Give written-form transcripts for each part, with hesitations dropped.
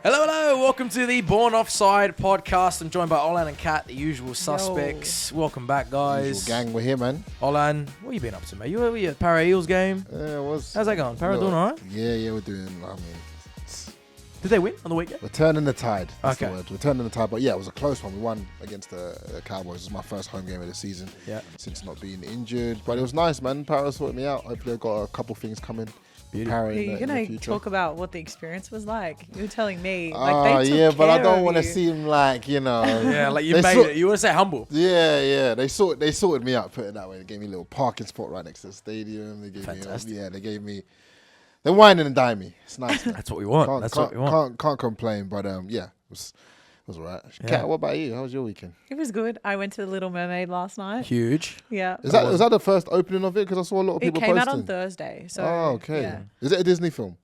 Hello, hello. Welcome to the Born Offside podcast. I'm joined by Olan and Kat, the usual suspects. Welcome back, guys. Usual gang, we're here, man. Olan, what have you been up to, mate? You were at Para Eels game? Yeah, it was. How's that going? Para doing all right? Yeah, we're doing. Did they win on the weekend? We're turning the tide. That's Okay. the word. We're turning the tide, but yeah, it was a close one. We won against the Cowboys. It was my first home game of the season. Yeah. Since not being injured, but it was nice, man. Para sorted me out. Hopefully, I've got a couple things coming. Beautiful. Para You're in the going to future. talk about what the experience was like. You were telling me. Oh, They took yeah, but I care don't of want to you. seem like, Yeah, like you They made sort- it. You want to say humble. Yeah. They sorted me out, put it that way. They gave me a little parking spot right next to the stadium. They gave Fantastic. They wine and dine me. It's nice, man. That's what we want. That's what we want. Can't complain, but yeah, it was all right. Yeah. Kat, what about you? How was your weekend? It was good. I went to the Little Mermaid last night. Huge. Yeah. Was that the first opening of it? Because I saw a lot of It people came posting. out on Thursday. So, Oh, okay. yeah, Is it a Disney film?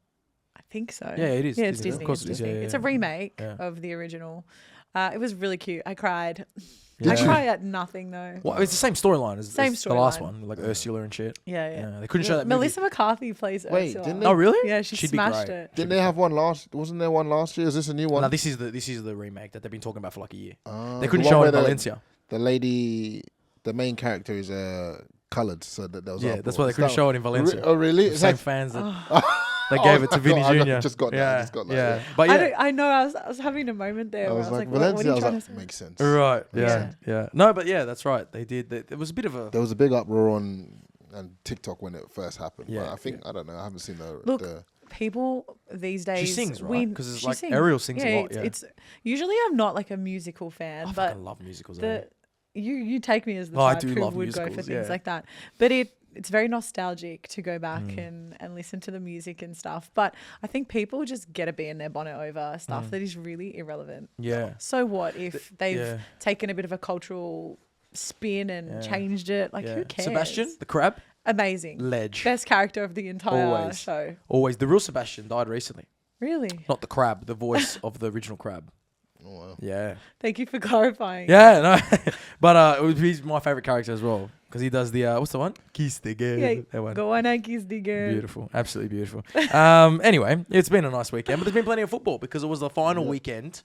I think so. Yeah, it is Yeah, it's Disney. Disney. Of course it's it is. Disney. Yeah, It's yeah. a remake Yeah. of the original. It was really cute. I cried. Yeah. I cry at nothing, though. Well, it's the same storyline as Same the last storyline. one, like Ursula and shit. Yeah. They couldn't show that movie. Melissa McCarthy plays Wait, Ursula. didn't they? Oh, really? Yeah, she She'd be smashed great. it. Didn't they have one last? Wasn't there one last year? Is this a new one? No, this is the remake that they've been talking about for like a year. Ah, They the couldn't one show it where in Valencia. The lady, the main character is coloured, so that was Yeah, that's why they couldn't show it in Valencia. Oh, really? The It's same like, fans that gave it to Vinny Jr. I just got that. Yeah, I just got that. yeah. Yeah. But I, yeah, don't, I know. I was having a moment there. I Where was like, what are Valencia. you I was trying like, to say? makes sense. right. Yeah. Yeah. No, but yeah, that's right. They did. There was a bit of a. There was a big uproar on TikTok when it first happened. Yeah, But I think I don't know. I haven't seen the. Look, the People these days. She sings, right? Because it's she like sings. Ariel sings a lot. Yeah. It's usually I'm not like a musical fan, I but fucking love musicals. eh? you take me as the Oh, I type do who love would go for musicals, things yeah. like that. But it's very nostalgic to go back and listen to the music and stuff. But I think people just get a bee in their bonnet over stuff that is really irrelevant. Yeah. So what if they've yeah. taken a bit of a cultural spin and Yeah. changed it? Like, Yeah. who cares? Sebastian, the crab, Amazing. ledge. Best character of the entire Always. show. Always. The real Sebastian died recently. Really? Not the crab, the voice of the original crab. Oh, wow. Yeah. Thank you for clarifying. Yeah, no. But he's my favorite character as well. Because he does the, what's the one? Kiss the girl. Yeah, That one. go on and kiss the girl. Beautiful. Absolutely beautiful. Anyway, it's been a nice weekend, but there's been plenty of football because it was the final weekend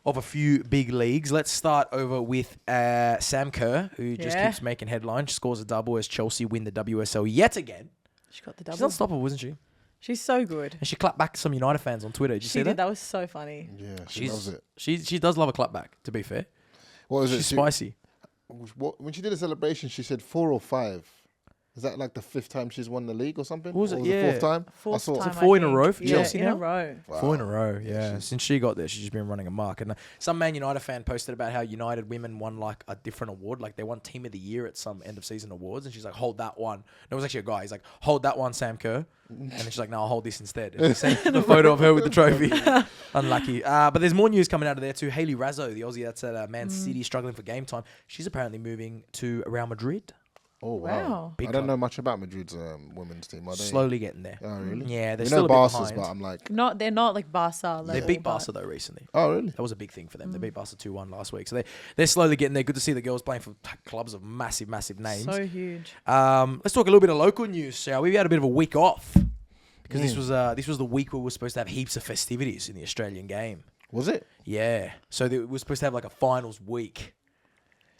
of a few big leagues. Let's start over with Sam Kerr, who just Yeah. keeps making headlines. Scores a double as Chelsea win the WSL yet again. She got the She's double. unstoppable, wasn't she? She's so good. And she clapped back some United fans on Twitter. Did you She see did. that? That was so funny. Yeah, she loves it. She does love a clapback, to be fair. What was She's it? spicy. When she did a celebration, she said 4 or 5. Is that like the 5th time she's won the league or something? What was it? Or Yeah. the 4th time? Fourth saw- time, Is it 4 I in a think. row for Yeah, Chelsea in now? a row. Wow. 4 in a row, yeah. she's- Since she got there, she's just been running amok. And some Man United fan posted about how United women won like a different award. Like they won Team of the Year at some end of season awards. And she's like, hold that one. No, it was actually a guy. He's like, hold that one, Sam Kerr. And then she's like, no, I'll hold this instead. And they sent the photo of her with the trophy. Unlucky. But there's more news coming out of there too. Hayley Razzo, the Aussie that's at Man City struggling for game time. She's apparently moving to Real Madrid. Oh, wow. Wow. Big I don't club. know much about Madrid's women's team. Are they? Slowly getting there. Oh, really? Yeah, they're We still know a bit Barca's, behind. but I'm like, They're not like Barca. They level, beat but- Barca though recently. oh, really? That was a big thing for them. They beat Barca 2-1 last week. So they're slowly getting there. Good to see the girls playing for clubs of massive, massive names. So huge. Let's talk a little bit of local news, shall we? We had a bit of a week off because this was the week where we were supposed to have heaps of festivities in the Australian game. Was it? Yeah. So we were supposed to have like a finals week.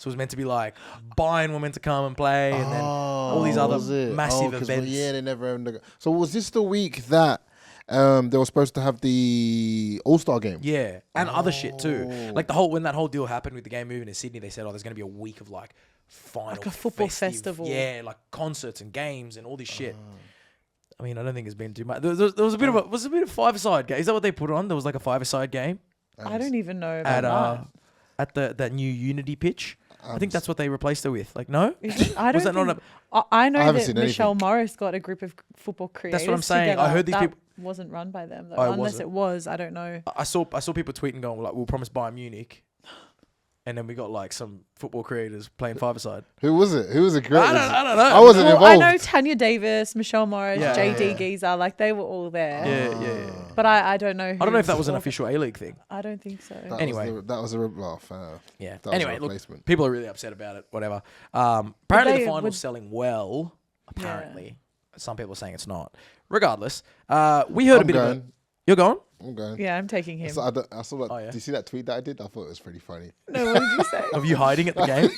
So it was meant to be like Bayern were meant to come and play and then all these other was it? massive 'Cause, events. Yeah, they never owned the. So was this the week that they were supposed to have the All-Star game? Yeah, and other shit too. Like when that whole deal happened with the game moving to Sydney, they said, "Oh, there's going to be a week of like final, Like a football festive- festival. Yeah, like concerts and games and all this shit." I mean, I don't think it's been too much. There was a bit of a five-a-side game. Is that what they put on? There was like a five-a-side game I don't even know about at that new Unity pitch. I think that's what they replaced it with. Like, no, that. Is it? I Was don't that not think- I know I haven't that seen Michelle anything. Morris got a group of football creators. what I'm saying. I together. heard these That people- wasn't run by them though. Oh, it Unless wasn't? it was, I don't know. I saw people tweeting going like, "We'll promise Bayern Munich," and then we got like some football creators playing five-a-side. Who was it? Who was the creator? I don't know. I wasn't Well, involved. I know Tanya Davis, Michelle Morris, Yeah. JD Yeah. Geezer, like they were all there. Yeah. But I don't know. I don't know if that who's was an all- official A-League thing. I don't think so. Anyway. that was a rip-off. Yeah. That was Anyway, a look, replacement. people are really upset about it. Whatever. Apparently, they the final's would- selling well. Apparently, Yeah. some people are saying it's not. Regardless, we heard a I'm bit of going. it. You're going? I'm going. Yeah, I'm taking him. So I saw that. Oh, yeah. Do you see that tweet that I did? I thought it was pretty funny. No, what did you say? Of you hiding at the game?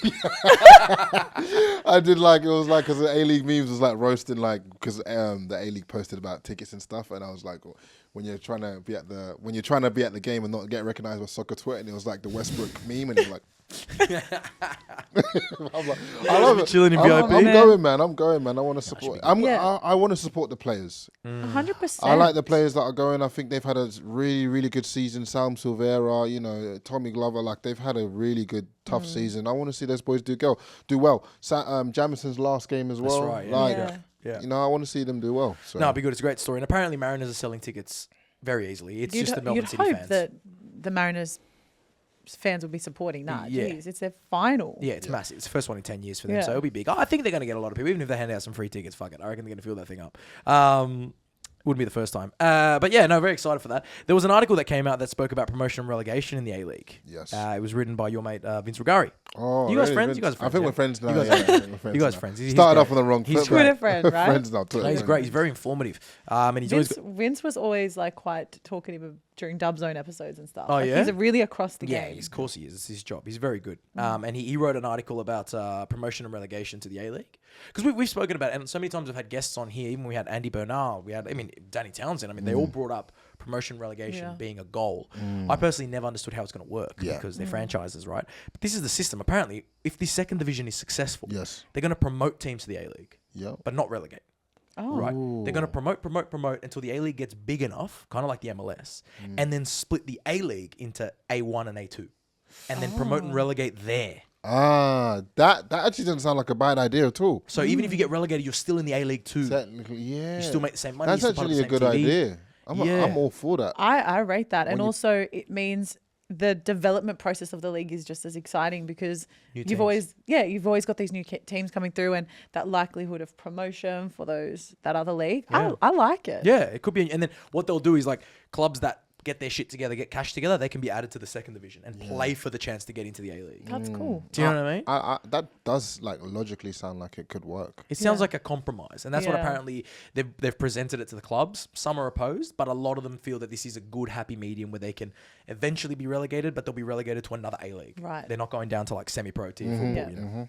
I did like, it was like, because the A-League memes was like roasting, like, because the A-League posted about tickets and stuff, and I was like, when you're trying to be at the game and not get recognized by soccer Twitter, and it was like the Westbrook meme, and it was like, I'm like, I love it. Chilling in I'm VIP. going, man. I'm going, man. I want to support. Yeah. I want to support the players. 100%. I like the players that are going. I think they've had a really, really good season. Sam Silvera, you know, Tommy Glover, like they've had a really good, tough season. I want to see those boys do well. Jamison's last game as well. That's right. Yeah. Like, Yeah. you know, I want to see them do well. So. No, it'd be good. It's a great story. And apparently Mariners are selling tickets very easily. It's just the Melbourne City You'd hope fans. that the Mariners fans will be supporting that. Yeah. Jeez, it's their final. Yeah, it's massive. It's the first one in 10 years for them, Yeah. so it'll be big. I think they're going to get a lot of people, even if they hand out some free tickets. Fuck it, I reckon they're going to fill that thing up. Wouldn't be the first time. But yeah, no, very excited for that. There was an article that came out that spoke about promotion and relegation in the A-League. Yes. It was written by your mate Vince Rugari. Oh, You guys really? friends? You guys I friends, think yeah? we're friends now. You guys yeah, are- we're friends You guys now. friends. He's Started great. off on the wrong He's foot. Twitter friend, right? Friends now. Twitter No, he's friends. great. He's very informative. And he's always Vince was always like quite talkative during Dub Zone episodes and stuff. Oh, Like, yeah? he's really across the yeah, game. of course he is. It's his job. He's very good. And he wrote an article about promotion and relegation to the A-League. Because we've spoken about it, and so many times we've had guests on here. Even we had Andy Bernal, Danny Townsend. I mean, they all brought up promotion relegation Yeah. being a goal. I personally never understood how it's going to work because they're franchises, right? But this is the system. Apparently, if the second division is successful, Yes. they're going to promote teams to the A-League, Yep. but not relegate. Oh. Right. They're going to promote until the A-League gets big enough, kind of like the MLS, and then split the A-League into A1 and A2, and then promote and relegate there. That actually doesn't sound like a bad idea at all. So even if you get relegated, you're still in the A-League too. Technically, yeah. You still make the same money. That's you're still part of actually a the good same TV. idea. Yeah. I'm all for that. I rate that. And you- also it means the development process of the league is just as exciting because New you've teams. always got these new teams coming through and that likelihood of promotion for that other league. Yeah. I like it. Yeah, it could be. And then what they'll do is like clubs that get their shit together, get cash together, they can be added to the second division and play for the chance to get into the A-League. That's cool. Do you know what I mean? That does like logically sound like it could work. It sounds Yeah. like a compromise, and that's what Yeah. apparently they've presented it to the clubs. Some are opposed, but a lot of them feel that this is a good, happy medium where they can eventually be relegated, but they'll be relegated to another A-League. Right. They're not going down to like semi-pro tier football, Yeah. you know,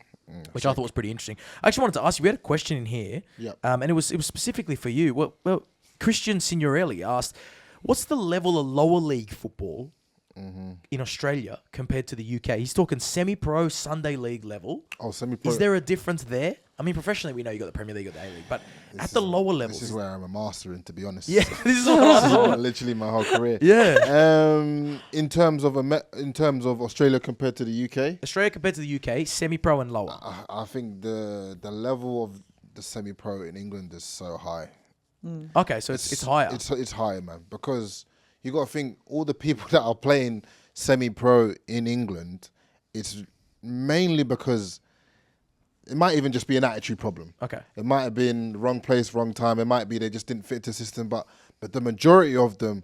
which I thought was pretty interesting. I actually wanted to ask you. We had a question in here, Yep. and it was specifically for you. Well, Christian Signorelli asked, "What's the level of lower league football in Australia compared to the UK?" He's talking semi-pro Sunday league level. Oh, semi-pro. Is there a difference there? I mean, professionally, we know you got the Premier League, got the A-League, but at the lower levels, This is where I'm a master in, to be honest. yeah, this is what I thought. Literally my whole career. Yeah, In terms of Australia compared to the UK, Australia compared to the UK, semi-pro and lower. I think the level of the semi-pro in England is so high. Okay, so it's higher. It's higher, man, because you got to think all the people that are playing semi-pro in England. It's mainly because it might even just be an attitude problem. Okay. It might have been wrong place, wrong time. It might be they just didn't fit the system, but the majority of them,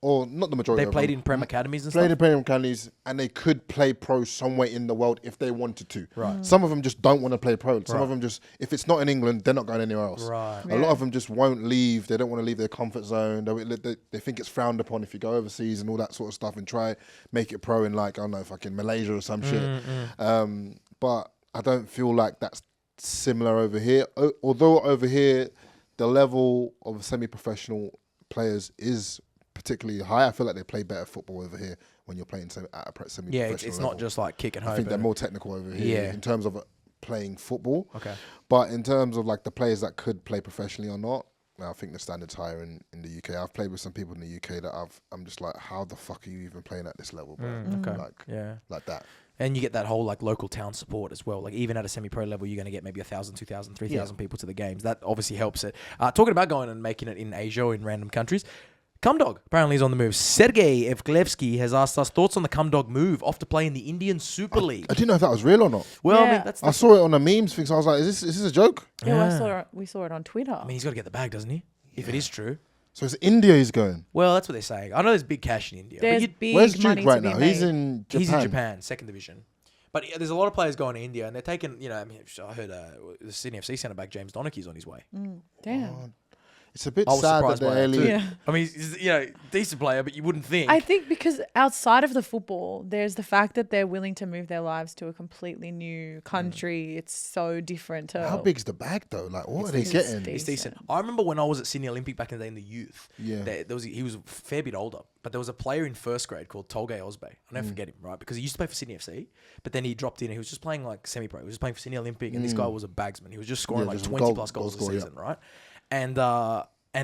or not the majority They of played them, in Prem academies and played stuff. in Premier academies, and they could play pro somewhere in the world if they wanted to. Right. Some of them just don't want to play pro. Some Right. of them just, if it's not in England, they're not going anywhere else. Right. A lot of them just won't leave. They don't want to leave their comfort zone. They think it's frowned upon if you go overseas and all that sort of stuff and try make it pro in like, I don't know, fucking Malaysia or some shit. But I don't feel like that's similar over here. Although over here, the level of semi-professional players is particularly high. I feel like they play better football over here when you're playing at a semi-professional Yeah, it's level. not just like kick and hope. I think they're and- more technical over here Yeah. in terms of playing football. Okay. But in terms of like the players that could play professionally or not, I think the standard's higher in the UK. I've played with some people in the UK that I'm just like, how the fuck are you even playing at this level, bro? Okay. Like, Yeah. like that. And you get that whole like local town support as well. Like even at a semi-pro level, you're going to get maybe 1,000, 2,000, 3,000 people to the games. That obviously helps it. Talking about going and making it in Asia or in random countries, Cumdog apparently is on the move. Sergei Evglevsky has asked us thoughts on the Cumdog move off to play in the Indian Super League. I didn't know if that was real or not. Well, I Yeah. mean, that's I saw it on the memes thing, so I was like, is this a joke? Yeah, Yeah. we saw it on Twitter. I mean, he's got to get the bag, doesn't he? If it is true. So it's India he's going. Well, that's what they're saying. I know there's big cash in India. There's but big Where's money Duke right to be now? made. He's in Japan. he's in Japan, second division. But there's a lot of players going to India, and they're taking, I mean, I heard the Sydney FC centre back James Donachie's on his way. Damn. It's a bit I was sad that surprised the by it too. early. Yeah. I mean, he's decent player, but you wouldn't think. I think because outside of the football, there's the fact that they're willing to move their lives to a completely new country. It's so different. How big's the bag though? Like, what are they decent. getting? It's decent. I remember when I was at Sydney Olympic back in the day in the youth. Yeah. He was a fair bit older, but there was a player in first grade called Tolgay Osbe. I'll never forget him, right? Because he used to play for Sydney FC, but then he dropped in and he was just playing like semi-pro. He was just playing for Sydney Olympic, and this guy was a bagsman. He was just scoring like just 20 goal plus goals a scorer, season, right? And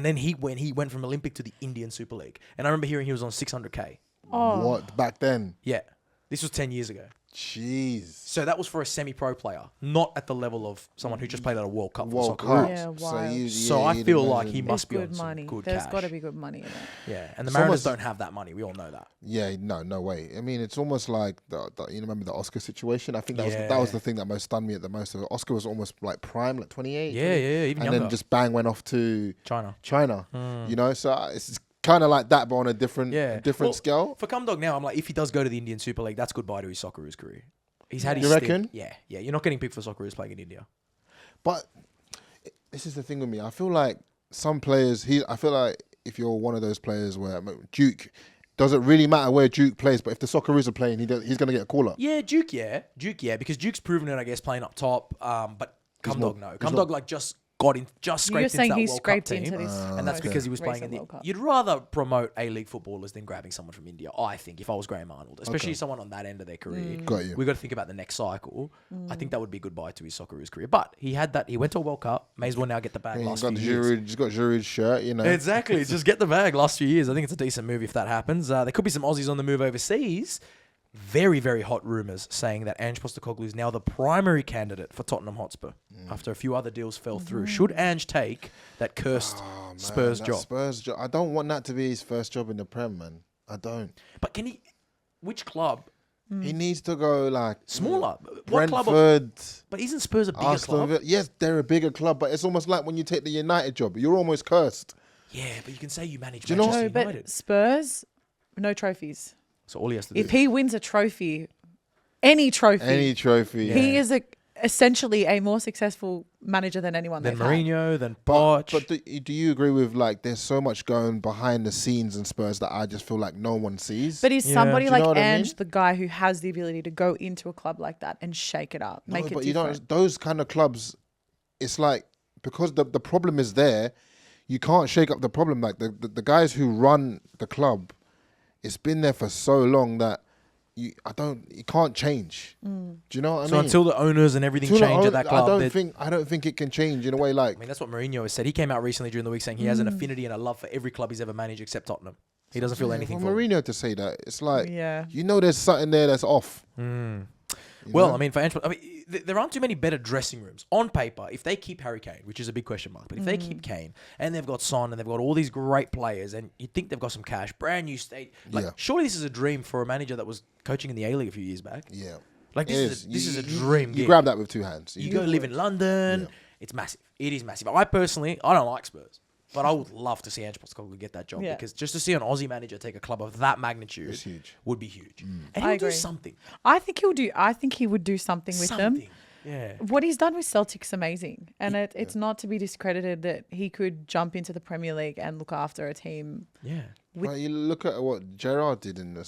then he went from Olympic to the Indian Super League. And I remember hearing he was on 600K. Oh. What back then? Yeah. This was 10 years ago. Jeez. So that was for a semi-pro player, not at the level of someone who just played at a World Cup. World for Cup. Yeah, So, wild. So I feel like he There's must be on good some money. good There's cash. got to be good money in it. Yeah, and the It's Mariners almost- don't have that money. We all know that. Yeah, no way. I mean, it's almost like you remember the Oscar situation. I think that was Yeah. the thing that most stunned me at the most. Oscar was almost like prime, like 28. Yeah, even and younger. then just bang went off to China. You know, so it's kind of like that, but on a different Well, scale. For Cumdog now, I'm like, if he does go to the Indian Super League, that's goodbye to his Socceroos career. He's had his You stint. reckon? Yeah. You're not getting picked for Socceroos playing in India. But this is the thing with me. I feel like some players. I feel like if you're one of those players where Duke doesn't really matter where Duke plays, but if the Socceroos are playing, he's going to get a call up. Yeah, Duke, because Duke's proven it, I guess, playing up top. But Cumdog, no. Cumdog, like, just scraped You're into saying that he World scraped Cup team. into this, And that's because he was playing in recent the... World Cup. You'd rather promote A-League footballers than grabbing someone from India, I think, if I was Graham Arnold. Especially someone on that end of their career. Got you. We've got to think about the next cycle. I think that would be goodbye to his Socceroos career. But he had that. He went to a World Cup. May as well now get the bag He's last got few years. Giroud, he's got Giroud's shirt, you know. Exactly. Just get the bag last few years. I think it's a decent move if that happens. There could be some Aussies on the move overseas. Very, very hot rumours saying that Ange Postecoglou is now the primary candidate for Tottenham Hotspur after a few other deals fell through. Should Ange take that cursed Spurs that job? Spurs job. I don't want that to be his first job in the Prem, man. I don't. But can he... Which club? He needs to go like Smaller. What club? Brentford, But isn't Spurs a bigger Aston club? Villa. Yes, they're a bigger club, but it's almost like when you take the United job, you're almost cursed. Yeah, but you can say you manage you know- Manchester No, United. but Spurs, no trophies. So all he has to do... If he wins a trophy, any trophy, Any trophy. he is essentially a more successful manager than anyone then they've had. Mourinho, then But Poch. do you agree with like there's so much going behind the scenes in Spurs that I just feel like no one sees? But is Yeah. somebody Do you like know what I Ange mean? the guy who has the ability to go into a club like that and shake it up, make it but different? you don't. Those kind of clubs, it's like because the problem is there, you can't shake up the problem. Like the guys who run the club, it's been there for so long that you can't change. Do you know what I So mean? until the owners and everything Until the change at own- that club... I don't think it can change in a way like. I mean, that's what Mourinho has said. He came out recently during the week saying he has an affinity and a love for every club he's ever managed except Tottenham. He doesn't feel anything for for them. Mourinho to say that. It's like Yeah. you know there's something there that's off. You Well, know? I mean, for Ange, there aren't too many better dressing rooms on paper. If they keep Harry Kane, which is a big question mark, but if they keep Kane and they've got Son and they've got all these great players, and you think they've got some cash, brand new state, like Yeah. surely this is a dream for a manager that was coaching in the A League a few years back. Yeah. Like It this is a dream. You gig. grab that with two hands. You go live in London. Yeah. It's massive. It is massive. I personally, I don't like Spurs. But I would love to see Ange Postecoglou get that job Yeah. because just to see an Aussie manager take a club of that magnitude It's huge. would be huge. And I he'll do agree. something. I think he would do something with them. Something. Yeah. What he's done with Celtic's amazing, and it's not to be discredited that he could jump into the Premier League and look after a team. Yeah. Well, you look at what Gerrard did in the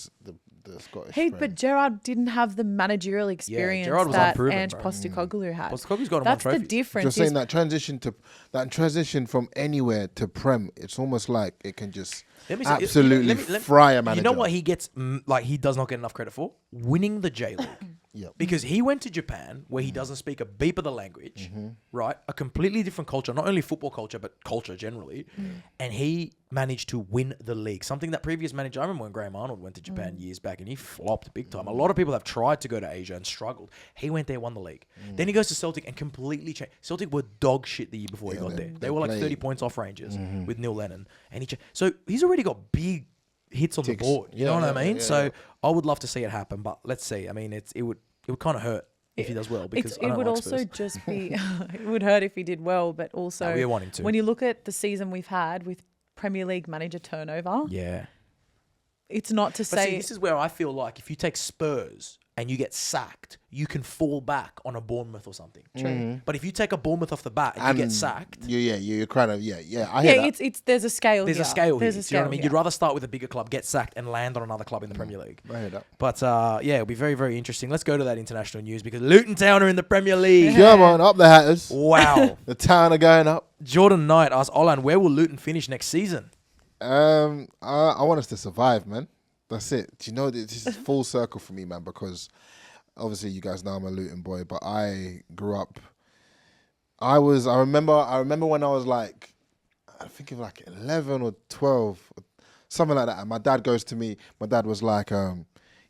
Scottish. Hey, Prem. but Gerrard didn't have the managerial experience Gerrard was that unproven, Ange bro. Postecoglou had. Postecoglou's got him That's on the trophies. difference. Just is- saying that transition from anywhere to Prem, it's almost like it can just Let me say- absolutely let me- fry a manager. You know what he gets, like he does not get enough credit for? Winning the J League. Yeah. Because he went to Japan where he doesn't speak a beep of the language, right? A completely different culture, not only football culture, but culture generally. And he managed to win the league. Something that previous manager, I remember when Graham Arnold went to Japan years back and he flopped big time. A lot of people have tried to go to Asia and struggled. He went there, won the league. Then he goes to Celtic and completely changed. Celtic were dog shit the year before he got there. They were like played. 30 points off Rangers with Neil Lennon. And so he's already got big hits on the board. You know what I mean? So I would love to see it happen, but let's see. I mean, it would kind of hurt if he does well because I it don't would like also Spurs. just be it would hurt if he did well, but also No, we want him to. when you look at the season we've had with Premier League manager turnover, Yeah. it's not to But see, say this is where I feel like if you take Spurs and you get sacked, you can fall back on a Bournemouth or something. True. But if you take a Bournemouth off the bat and you get sacked, you're kind of I hear that. It's there's a scale. there's here. a scale here. There's a Do you know scale what I mean? here. You'd rather start with a bigger club, get sacked, and land on another club in the Premier League. I hear that. But it'll be very, very interesting. Let's go to that international news because Luton Town are in the Premier League. Come on, up the Hatters. Wow. The Town are going up. Jordan Knight asked Olan, where will Luton finish next season? I want us to survive, man. That's it. Do you know this is full circle for me, man? Because obviously you guys know I'm a Luton boy, but I grew up. I remember when I was like, I think of like 11 or 12, something like that. And my dad goes to me. My dad was like,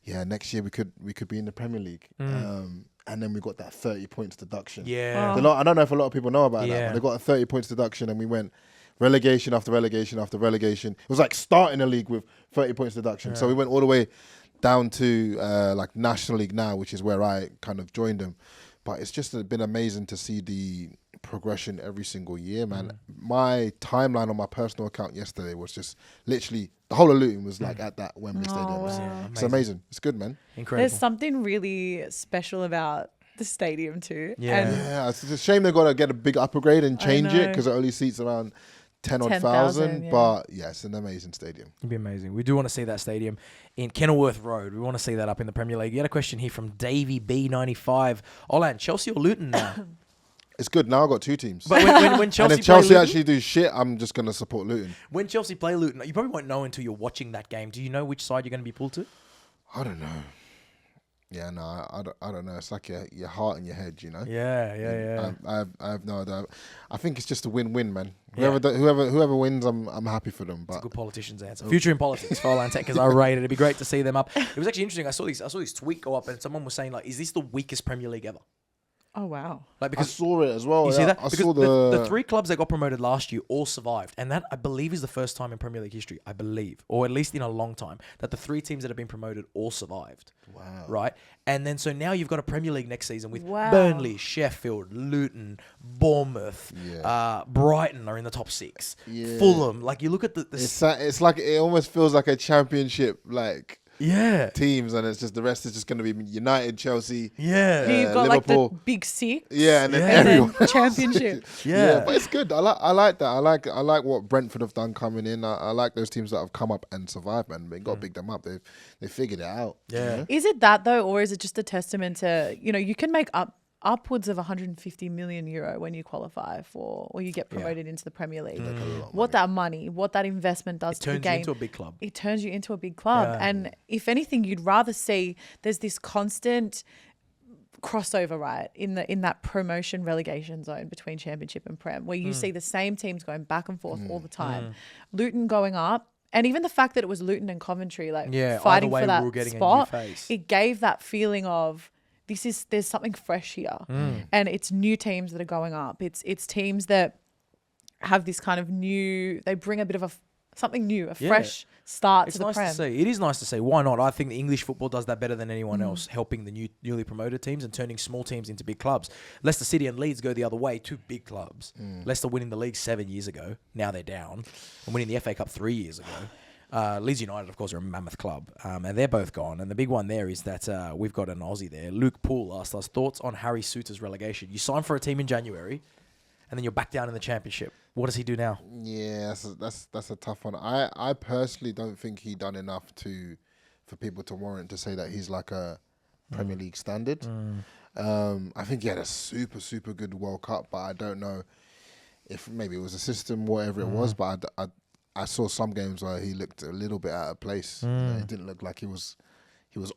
next year we could be in the Premier League. And then we got that 30 points deduction. Yeah. Oh. I don't know if a lot of people know about Yeah. that, but they got a 30 points deduction, and we went relegation after relegation after relegation. It was like starting a league with 30 points deduction. Yeah. So we went all the way down to like National League now, which is where I kind of joined them. But it's just been amazing to see the progression every single year, man. My timeline on my personal account yesterday was just literally the whole of Luton was like at that Wembley Stadium. wow. Yeah, It's amazing. It's good, man. Incredible. There's something really special about the stadium too. Yeah. And Yeah, it's a shame they've got to get a big upgrade and I change it know. because it only seats around 10,000 10,000, yeah. But yeah, it's an amazing stadium. It'd be amazing. We do want to see that stadium in Kenilworth Road. We want to see that up in the Premier League. You had a question here from Davey B95. Olan, Chelsea or Luton now? It's good. Now I've got two teams. But when Chelsea and if play Chelsea Luton, actually do shit, I'm just going to support Luton. when Chelsea play Luton, you probably won't know until you're watching that game. Do you know which side you're going to be pulled to? I don't know. Yeah, no, I don't know. It's like your heart and your head, you know? Yeah. I have no idea. I think it's just a win-win, man. Yeah. Whoever wins, I'm happy for them. It's a But good politician's answer. Future in politics for OLANTEKKERS. I rate it. It'd be great to see them up. It was actually interesting. I saw this tweet go up, and someone was saying like, "Is this the weakest Premier League ever?" oh wow. Like I because saw it as well. you yeah. see that I because saw the three clubs that got promoted last year all survived, and that I believe is the first time in Premier League history, I believe, or at least in a long time, that the three teams that have been promoted all survived. Wow. Right, and then so now you've got a Premier League next season with Wow. Burnley, Sheffield, Luton, Bournemouth, Brighton are in the top six. Yeah. Fulham, like you look at the It's like it almost feels like a championship like yeah. teams, and it's just the rest is just going to be United, Chelsea. Yeah. You've got like Liverpool. the big six. Yeah, and then Yeah. And everyone. then championship. Yeah. But it's good. I like that. I like what Brentford have done coming in. I like those teams that have come up and survived, man. They got to pick them up. They figured it out. you Yeah. know? Is it that though, or is it just a testament to, you can make upwards of 150 million euro when you qualify for, or you get promoted into the Premier League. What that investment does It to the turns you game. into a big club. It turns you into a big club. Yeah. And if anything, you'd rather see there's this constant crossover, right, in that promotion relegation zone between Championship and Prem, where you see the same teams going back and forth all the time. Luton going up. And even the fact that it was Luton and Coventry, like Yeah, fighting either way, for that we were getting a new spot, face. it gave that feeling of there's something fresh here, and it's new teams that are going up. It's teams that have this kind of new. They bring a bit of something new, a fresh start It's to the nice Prem. to see. It is nice to see. Why not? I think the English football does that better than anyone else, helping the newly promoted teams and turning small teams into big clubs. Leicester City and Leeds go the other way, two big clubs. Leicester winning the league 7 years ago. Now they're down. And winning the FA Cup 3 years ago. Leeds United, of course, are a mammoth club, and they're both gone. And the big one there is that we've got an Aussie there. Luke Poole asked us thoughts on Harry Souttar's relegation. You sign for a team in January, and then you're back down in the Championship. What does he do now? Yeah, that's a tough one. I personally don't think he done enough for people to warrant to say that he's like a Premier League standard. I think he had a super good World Cup, but I don't know if maybe it was a system, whatever it was. But I saw some games where he looked a little bit out of place. It didn't look like he was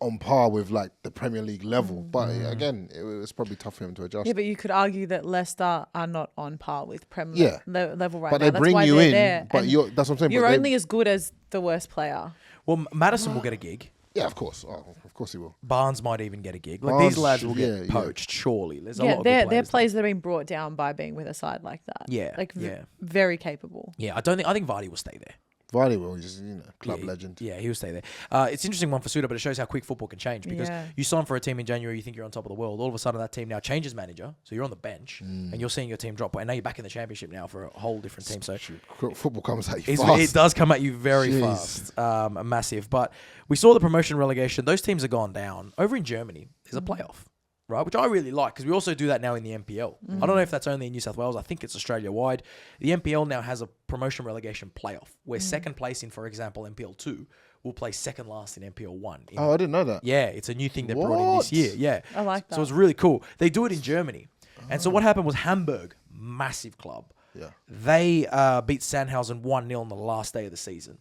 on par with like the Premier League level. But again, it was probably tough for him to adjust. Yeah, but you could argue that Leicester are not on par with Prem level right but now. they That's bring why you they're in. there. But And that's what I'm saying. you're but only as good as the worst player. Well, Madison will get a gig. yeah, of course. Oh, of course he will. Barnes might even get a gig. Like Barnes these lads will should- get yeah. poached, surely. There's a lot Yeah, of good they're players. players that have been brought down by being with a side like that. Yeah, Like yeah. very capable. Yeah, I think Vardy will stay there. Vardy will, he's club Yeah, legend. Yeah, he'll stay there. It's an interesting one for Souttar, but it shows how quick football can change because you sign for a team in January, you think you're on top of the world. All of a sudden, that team now changes manager, so you're on the bench and you're seeing your team drop. And now you're back in the championship now for a whole different team. So Football comes at you fast. it does come at you very fast, massive. But we saw the promotion relegation. Those teams have gone down. Over in Germany, there's a playoff. Right, which I really like because we also do that now in the NPL. I don't know if that's only in New South Wales. I think it's Australia-wide. The NPL now has a promotion relegation playoff where second place in, for example, NPL 2 will play second last in NPL 1. Oh, I didn't know that. Yeah, it's a new thing they brought in this year. Yeah. I like that. So it's really cool. They do it in Germany. And so what happened was Hamburg, massive club. Yeah. They beat Sandhausen 1-0 on the last day of the season.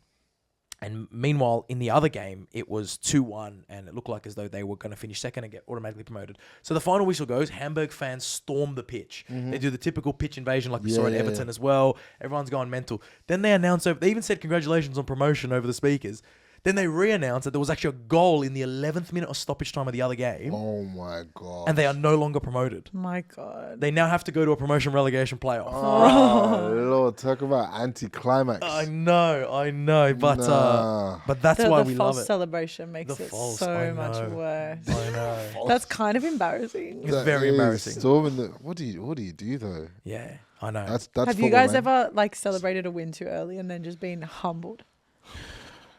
And meanwhile, in the other game, it was 2-1, and it looked like as though they were going to finish second and get automatically promoted. So the final whistle goes, Hamburg fans storm the pitch. They do the typical pitch invasion like we saw at Everton as well. Everyone's going mental. Then they announce, they even said congratulations on promotion over the speakers. Then they re-announced that there was actually a goal in the 11th minute of stoppage time of the other game. Oh my God. And they are no longer promoted. My God. They now have to go to a promotion relegation playoff. Oh, Lord, talk about anti-climax. I know, but that's The why we false love it. celebration makes The it false, so I much know. worse. I know. That's kind of embarrassing. It's very embarrassing. Storming what do you do though? Yeah, I know. That's Have you football, guys man. ever like celebrated a win too early and then just been humbled?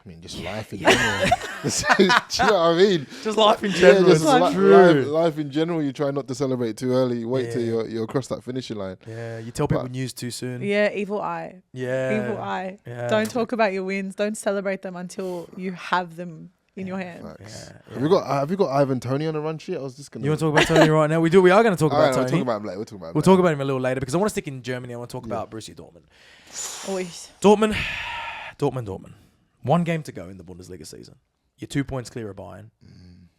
I mean, just life in general. Do you know what I mean? Just life in general. just it's true. life in general. You try not to celebrate too early. Wait till you're across that finishing line. Yeah, you tell people news too soon. Yeah, evil eye. Yeah. Evil eye. Yeah. Don't talk about your wins. Don't celebrate them until you have them in your hand. Facts. Yeah. Have you got Ivan Toney on the run sheet? I was just gonna. You want to talk about Toney right now? We do. We are going to talk about We'll Toney. talk about him later. We'll talk about him a little later because I want to stick in Germany. I want to talk about Borussia Dortmund. Always. Dortmund. 1 game to go in the Bundesliga season. You're 2 points clear of Bayern.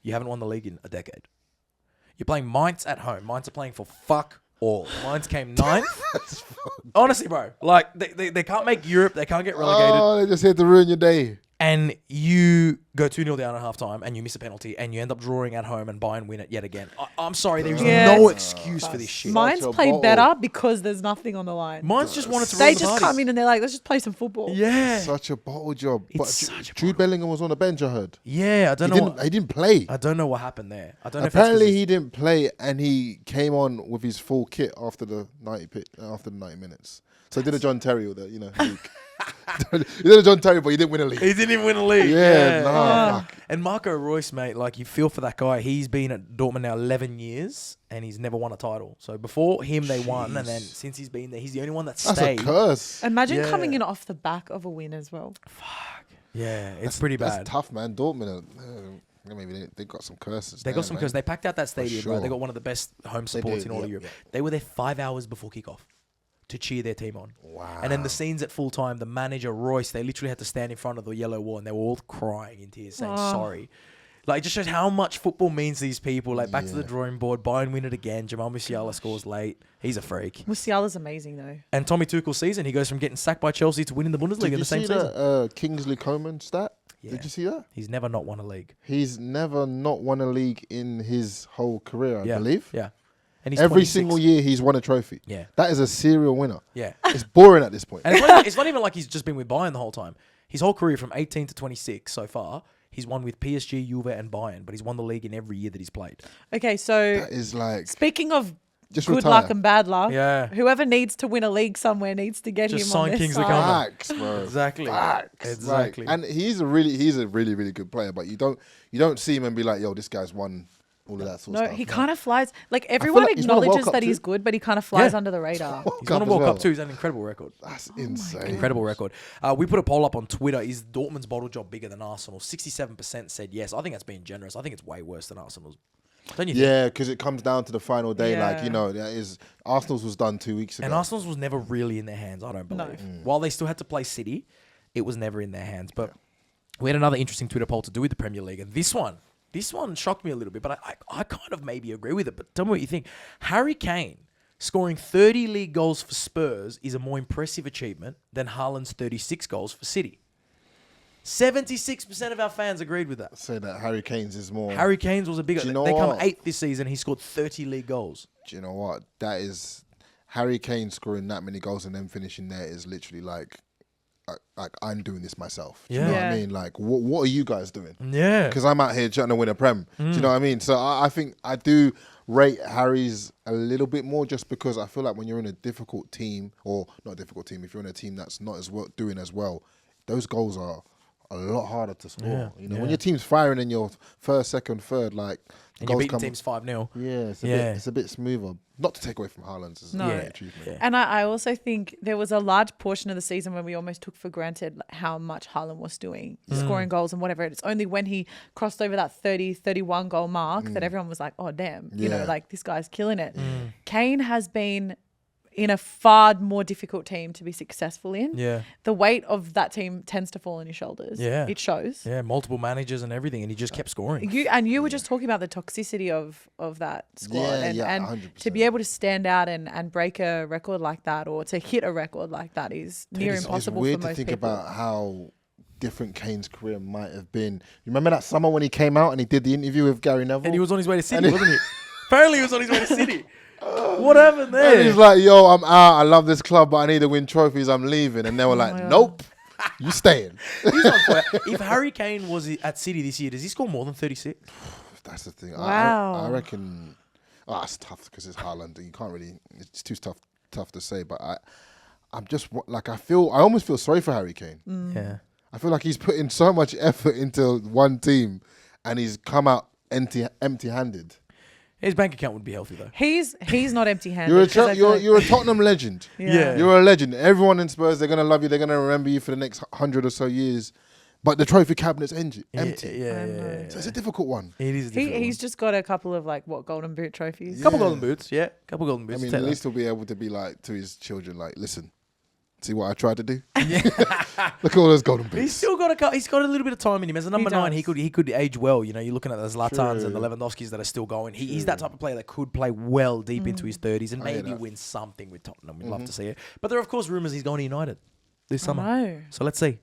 You haven't won the league in a decade. You're playing Mainz at home. Mainz are playing for fuck all. Mainz came 9th. Honestly, bro. Like, they can't make Europe. They can't get relegated. Oh, they just here to ruin your day. And you go 2-0 down at halftime and you miss a penalty and you end up drawing at home and Bayern win it yet again. I'm sorry, there's no excuse for this shit. Mine's Such a play bottle. better because there's nothing on the line. Mine's just wanted to They run the just party. come in and they're like, let's just play some football. Yeah. Such a bottle job. It's But such a Jude Bellingham was on the bench, I heard. Yeah, I don't know. He didn't play. I don't know what happened there. I don't know Apparently, if he didn't play, and he came on with his full kit after the 90 minutes. So he did a John Terry with the league. He did a John Terry, but he didn't win a league. he didn't even win a league. Yeah. And Marco Reus, mate, like you feel for that guy. He's been at Dortmund now 11 years and he's never won a title. So before him, they won, and then since he's been there, he's the only one that's That's stayed. a curse. Imagine coming in off the back of a win as well. Yeah, it's pretty bad. That's tough, man. Dortmund, maybe they got some curses. They got some curses. They packed out that stadium, sure. right? They got one of the best home supports in all of Europe. yeah. They were there 5 hours before kickoff to cheer their team on. Wow. And then the scenes at full time, the manager, Royce, they literally had to stand in front of the yellow wall and they were all crying in tears saying sorry. Like, it just shows how much football means to these people. Like, back to the drawing board. Bayern win it again. Jamal Musiala scores late. He's a freak. Musiala's amazing, though. And Tommy Tuchel's season, he goes from getting sacked by Chelsea to winning the Bundesliga Did in you the same see season. that Kingsley Coman stat? Yeah. Did you see that? He's never not won a league. He's never not won a league in his whole career, I Yeah. believe. Yeah. And he's Every 26. single year he's won a trophy. Yeah. That is a serial winner. Yeah. It's boring at this point. And it's not even like he's just been with Bayern the whole time. His whole career from 18 to 26 so far, he's won with PSG, Juve, and Bayern, but he's won the league in every year that he's played. Okay, so That is like speaking of just good retire. luck and bad luck, Yeah. whoever needs to win a league somewhere needs to get Just him sign on their Kingsley side. Coman. Facts, bro. Exactly. Facts. Exactly. Like, and he's a really, really good player, but you don't see him and be like, yo, this guy's won all of that sort of No, stuff. he kind of flies. Like, everyone like he's won a World acknowledges Cup that he's too. good, but he kind of flies Yeah. under the radar. He's won a World Cup too. He's an incredible record. That's insane. Incredible record. We put a poll up on Twitter. Is Dortmund's bottle job bigger than Arsenal? 67% said yes. I think that's being generous. I think it's way worse than Arsenal's. Don't you think? Yeah, because it comes down to the final day. Yeah. Like, that is Arsenal's was done 2 weeks ago. And Arsenal's was never really in their hands, I don't believe. While they still had to play City, it was never in their hands. But we had another interesting Twitter poll to do with the Premier League. And this one shocked me a little bit, but I kind of maybe agree with it. But tell me what you think. Harry Kane scoring 30 league goals for Spurs is a more impressive achievement than Haaland's 36 goals for City. 76% of our fans agreed with that. Say that Harry Kane's is more. Harry Kane's was a bigger. Do you know They come what? 8th this season. He scored 30 league goals. Do you know what? That is Harry Kane scoring that many goals and then finishing there is literally like like I'm doing this myself. Do Yeah. you know what Yeah. I mean? Like, what are you guys doing? Yeah. Because I'm out here trying to win a Prem. Do you know what I mean? So I think I do rate Harry's a little bit more just because I feel like when you're in a difficult team, or not a difficult team, if you're in a team that's not as well doing as well, those goals are a lot harder to score. Yeah, You know, yeah. when your team's firing in your first, second, third, like And you're goals beating come. teams 5-0. Yeah, Yeah. it's a bit smoother. Not to take away from Haaland's. It's No. not Yeah, an achievement. yeah. And I also think there was a large portion of the season when we almost took for granted like, how much Haaland was doing, scoring goals and whatever. It's only when he crossed over that 30, 31 goal mark that everyone was like, oh, damn, you know, Yeah. like this guy's killing it. Kane has been in a far more difficult team to be successful in. Yeah. The weight of that team tends to fall on your shoulders. Yeah. It shows. Yeah. Multiple managers and everything, and he just kept scoring. You were just talking about the toxicity of that squad and 100%. to be able to stand out and break a record like that or to hit a record like that is near It's impossible It's weird for to most think people. about how different Kane's career might have been. You remember that summer when he came out and he did the interview with Gary Neville? And he was on his way to City, And wasn't he? Apparently, he was on his way to City. What happened And there? he's like, yo, I'm out. I love this club, but I need to win trophies. I'm leaving. And they were like, my God. nope, you staying. He's on fire. If Harry Kane was at City this year, does he score more than 36? That's the thing. Wow. I reckon. Oh, it's tough because it's Haaland. You can't really. It's too tough to say. But I'm just like I almost feel sorry for Harry Kane. Yeah. I feel like he's put in so much effort into one team, and he's come out empty-handed. His bank account would be healthy though. He's not empty-handed. You're a 'cause I feel like- you're a Tottenham legend. Yeah. You're a legend. Everyone in Spurs, they're gonna love you. They're gonna remember you for the next 100 or so years. But the trophy cabinet's empty. Yeah. So it's a difficult one. It is. A difficult He's just got a couple of golden boot trophies. one. Couple Yeah. golden boots. Yeah. Couple golden I boots. mean, Take at that. least he'll be able to be like to his children, like, listen, see what I tried to do. Look at all those golden boots. He's still got he's got a little bit of time in him. As a number 9, does. he could age well. You know, you're looking at the Zlatans and the True. Lewandowskis that are still going. He's that type of player that could play well deep into his 30s and I hear maybe that. win something with Tottenham. We'd love to see it. But there are of course rumours he's going to United this I summer. know. So let's see.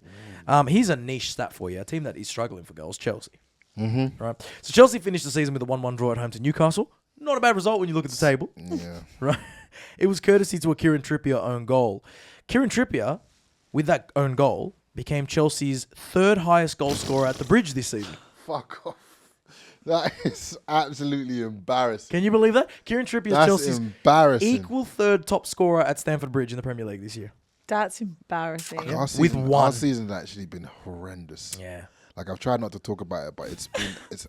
Here's a niche stat for you. A team that is struggling for goals, Chelsea. Right. So Chelsea finished the season with a 1-1 draw at home to Newcastle. Not a bad result when you look at the table. Yeah. Right. It was courtesy to a Kieran Trippier own goal. Kieran Trippier, with that own goal, became Chelsea's third highest goal scorer at the Bridge this season. Fuck off. That is absolutely embarrassing. Can you believe that? Kieran Trippier is That's Chelsea's embarrassing. equal third top scorer at Stamford Bridge in the Premier League this year. That's embarrassing. Our With season, one. Our season's actually been horrendous. Yeah. Like I've tried not to talk about it, but it's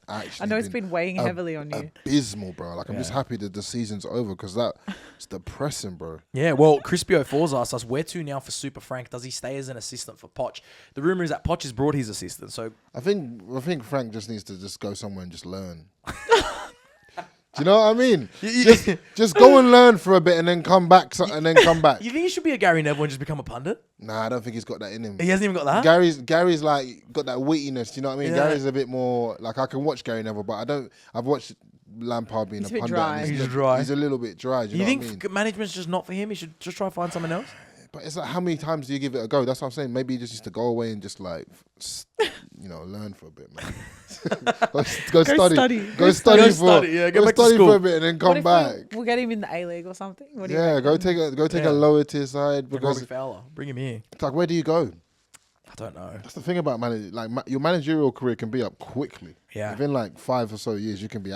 actually. I know it's been weighing heavily on you. Abysmal, bro. Like I'm just happy that the season's over because that's depressing, bro. Yeah, well, Crispio4 asked us, where to now for Super Frank? Does he stay as an assistant for Poch? The rumour is that Poch has brought his assistant, so I think Frank just needs to just go somewhere and just learn. Do you know what I mean? Just go and learn for a bit and then come back. And then come back. you think he should be a Gary Neville and just become a pundit? Nah, I don't think he's got that in him. He hasn't even got that? Gary's like got that wittiness. Do you know what I mean? Yeah. Gary's a bit more like I can watch Gary Neville, but I don't. I've watched Lampard being He's a a bit pundit. dry. And He's dry. He's a little bit dry. Do you You know think what I mean? management's just not for him? He should just try to find someone else? But it's like, how many times do you give it a go? That's what I'm saying. Maybe he just needs to go away and just like, learn for a bit, man. go study. Go study school. for a bit and then What come if back. we'll get him in the A-League or something? What do you Yeah, reckon? go take Yeah. a lower tier side Like because Robbie Fowler. Bring him here. it's like, where do you go? I don't know. That's the thing about managing. Like your managerial career can be up quickly. Yeah. Within like 5 or so years, you can be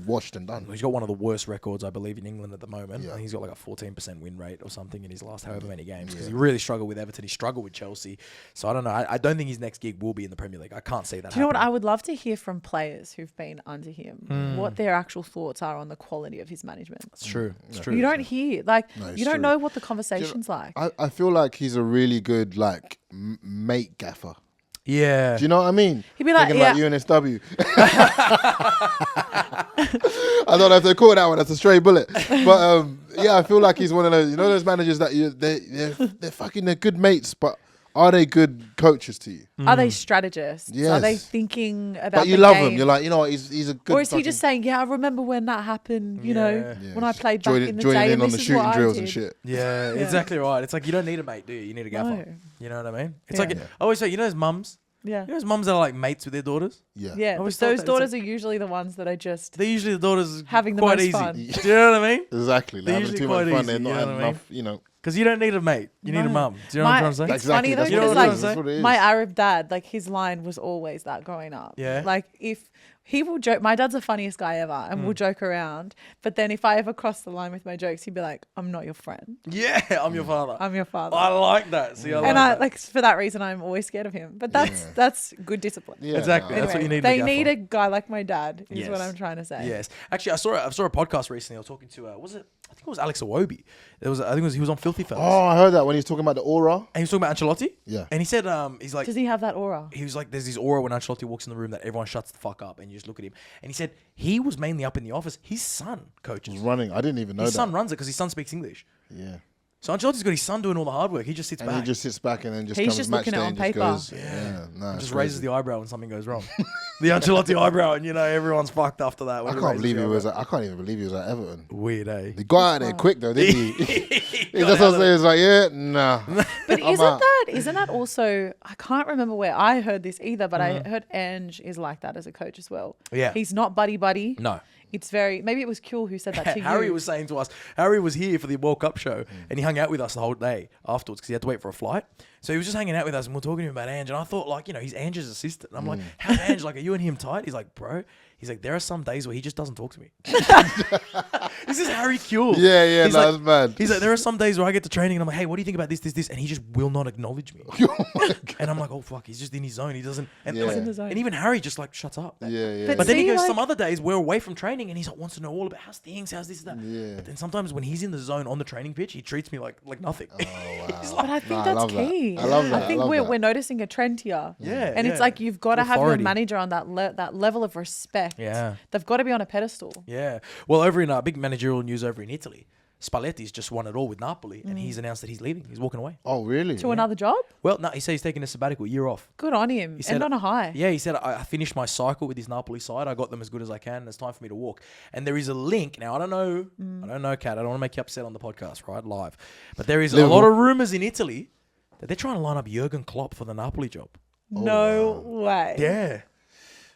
washed and done. He's got one of the worst records, I believe, in England at the moment. Yeah. I think he's got like a 14% win rate or something in his last however many games because he really struggled with Everton. He struggled with Chelsea. So I don't know. I don't think his next gig will be in the Premier League. I can't see that Do you know what? I happening. would love to hear from players who've been under him, what their actual thoughts are on the quality of his management. It's true. It's true. You don't hear, No, you it's don't true. know what the conversation's like. I feel like he's a really good like mate gaffer. Yeah. Do you know what I mean? He'd be like, Thinking yeah. like UNSW. I don't know if they call that one. That's a stray bullet. But I feel like he's one of those. You know those managers that they're good mates, but are they good coaches to you? Are they strategists? Are they Yes. thinking about But you the love game? him. You're like, you know what? He's a good. Or is he just saying, yeah, I remember when that happened, you know, Yeah. when I played back in the joining day in and on this the is shooting what I drills and did. shit? Yeah, Yeah. exactly right. It's like you don't need a mate, do you? You need a gaffer. No. You know what I mean? It's Yeah. like I always say, you know those mums? Yeah. You know those mums that are like mates with their daughters? Yeah. Yeah, I but always thought those that. It's daughters are usually the ones that are just They're usually the daughters Having the quite most easy. fun. Do you know what I mean? Exactly. They're They're having usually too much quite fun. They're easy, not you know having what I mean? enough, Because you don't need a mate. You need a No. mum. Do you know what I'm trying to say? It's funny though, That's because what it is. That's like what it is. my Arab dad, like his line was always that growing up. Yeah. Like if he will joke, my dad's the funniest guy ever, and we'll joke around. But then if I ever cross the line with my jokes, he'd be like, "I'm not your friend. Yeah, I'm your father. I'm your father." I like that. See, I like and that. like for that reason, I'm always scared of him. But that's good discipline. Yeah, Exactly. no. That's what you need. They to need a guy like my dad. Is what Yes. I'm trying to say. Yes, actually, I saw a podcast recently. I was talking to was it? I think it was Alex Iwobi. It was. I think it was. He was on Filthy Fellas. Oh, I heard that when he's talking about the aura. And he was talking about Ancelotti. Yeah. And he said, he's like, Does he have that aura? he was like, there's this aura when Ancelotti walks in the room that everyone shuts the fuck up and you just look at him. And he said he was mainly up in the office. His son coaches. He's running. I didn't even know His that. son runs it because his son speaks English. Yeah. So Ancelotti's got his son doing all the hard work. He just sits And back. he just sits back and then just He's comes just match looking day at and it on just paper. goes, no, just it's raises crazy. the eyebrow when something goes wrong. The Ancelotti eyebrow, and everyone's fucked after that. I when he can't raises believe the he was. eyebrow. I can't even believe he was at Everton. Weird, eh? He got out there quick though, didn't he? got That's what I'm saying. It's like, yeah, nah. But I'm out. isn't that also? I can't remember where I heard this either, but I heard Ange is like that as a coach as well. Yeah. He's not buddy. No. It's very. Maybe it was Kuhl who said that to Harry you. was saying to us, Harry was here for the World Cup show and he hung out with us the whole day afterwards because he had to wait for a flight. So he was just hanging out with us and we are talking to him about Ange. And I thought, like, he's Ange's assistant. And I'm like, how's Ange? Like, are you and him tight? He's like, bro. He's like, there are some days where he just doesn't talk to me. This is Harry Kuhl. Yeah, He's no, like, that's mad. He's like, there are some days where I get to training and I'm like, hey, what do you think about this? And he just will not acknowledge me. Oh my God. And I'm like, oh, fuck, he's just in his zone. He doesn't. And, Yeah. like, He's in the zone. and even Harry just like shuts up. Yeah. But But then he See, goes, like- some other days we're away from training and he's like, wants to know all about how's things, how's this, that. Yeah. But then sometimes when he's in the zone on the training pitch, he treats me like nothing. Oh, wow. But I think Nah, I that's love that. key. I love that. I think I love we're that. noticing a trend here. Yeah. And it's like you've got to have your Authority. manager on that level of respect. Yeah. They've got to be on a pedestal. Yeah. Well, over in big managerial news over in Italy, Spalletti's just won it all with Napoli and he's announced that he's leaving. He's walking away. Oh, really? To another job? Well, no, he said he's taking a sabbatical year off. Good on him. said- End on a high. Yeah, he said, I finished my cycle with his Napoli side. I got them as good as I can. And it's time for me to walk. And there is a link. Now, I don't know, Kat. I don't want to make you upset on the podcast, right? Live. But there is a lot of rumours in Italy that they're trying to line up Jurgen Klopp for the Napoli job. No way. Yeah.